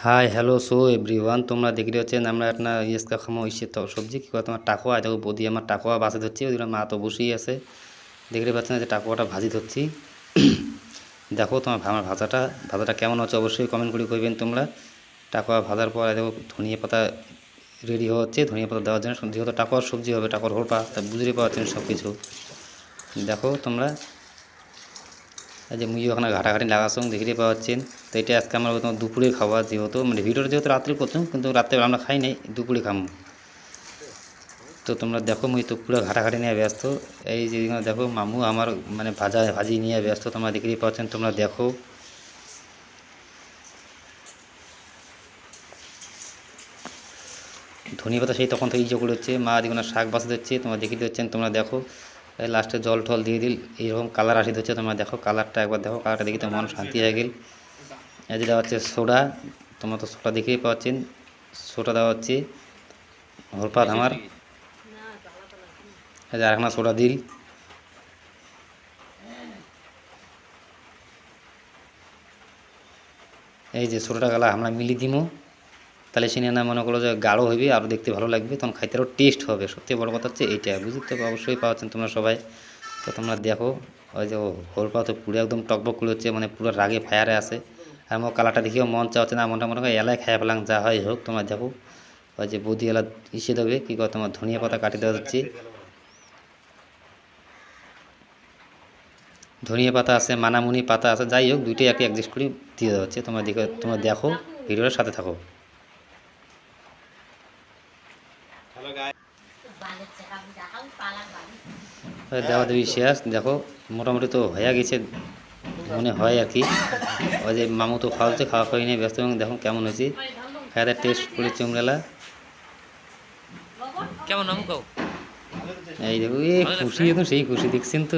Hi hello so everyone, তোমরা দেখতে পাচ্ছেন আমরা একটা ইয়েসকা খামো ইসে তো সবজি কী করে তোমার টাকোয়া দেখো বদি আমার টাকোয়া বাসে ধরছি, ওইদিকে মা তো বসেই আছে। দেখতে পাচ্ছেন যে টাকোয়াটা ভাজি ধরছি। দেখো তোমার আমার ভাজাটা কেমন হচ্ছে অবশ্যই কমেন্ট করে কইবেন তোমরা। টাকোয়া ভাজার পর দেখো ধনিয়া পাতা রেডি হচ্ছে, ধনিয়া পাতা দেওয়ার জন্য যেহেতু টাকোয়ার সবজি হবে, টাকোয়ার হোলপা তা বুঝতে পারছেন সব কিছু। দেখো তোমরা এই যে মুই ওখানে ঘাটাঘাটি লাগাছং দেখতে পাচ্ছেন। তো এটা আজকে আমরা তোমার দুপুরে খাওয়া, যেহেতু মানে ভিডিওটা যেহেতু রাত্রে করতাম কিন্তু রাত্রে আমরা খাই নাই, দুপুরে খাম। তো তোমরা দেখো মুই তো পুরো ঘাটাঘাটি নিয়ে ব্যস্ত। এই যে দেখো মামু আমার মানে ভাজি নিয়ে ব্যস্ত, তোমরা দেখতেই পাচ্ছেন। তোমরা দেখো ধনিয়া পাতা সেই তখন থেকে ইয়ে করে হচ্ছে, মা দিকে শাক বাঁচতে হচ্ছে, তোমরা দেখতে পাচ্ছেন। তোমরা দেখো লাস্টে জল টল দিয়ে দিল, এইরকম কালার আসি হচ্ছে। তোমরা দেখো কালারটা একবার দেখো, কালারটা দেখি তো মন শান্তি হয়ে গেল। এই যে দেওয়া হচ্ছে সোডা, তোমরা তো সোডা দেখেই পাচ্ছেন। সোডা দেওয়া হচ্ছে হরপাত আমার, এই যে আরেকখানা সোডা দিল। এই যে সোডাটা গালা আমরা মিলি দিমু, তাহলে সিনে না মনে করো যে গাঢ় হইবে, আরও দেখতে ভালো লাগবে, তখন খাইতে আরও টেস্ট হবে। সবথেকে বড় কথা হচ্ছে এইটা, বুঝতে অবশ্যই পাচ্ছেন তোমরা সবাই। তো তোমরা দেখো ওই যে হোলপা তো পুরো একদম টকবক করে হচ্ছে, মানে পুরো রাগে ফায়ারে আছে। আর আমার কালারটা দেখিও মন চাচ্ছে না, মনটা মনে হয় এলাই খাইয়া ফেলাম, যা হয় হোক। তোমরা দেখো ওই যে বৌদি এলা ইসে দেবে কী করে, তোমার ধনিয়া পাতা কাটি দেওয়া যাচ্ছে, ধনিয়া পাতা আছে, মানামুনি পাতা আছে, যাই হোক দুইটাই একে অ্যাডজাস্ট করে দিয়ে দেওয়া হচ্ছে। তোমরা দেখো ভিডিওটার সাথে থাকো। দেওয়া দেবী শেষ, দেখো মোটামুটি তো হয়ে গেছে মনে হয় আর কি। ওই যে মামু তো খাওয়াচ্ছে, খাওয়া খাওয়াই নিয়ে ব্যস্ত, এবং দেখো কেমন হয়েছে, খাওয়া টেস্ট করে চুমড়েলা কেমন নাম কও? এই দেখো, এই খুশি, তো সেই খুশি দেখছেন তো।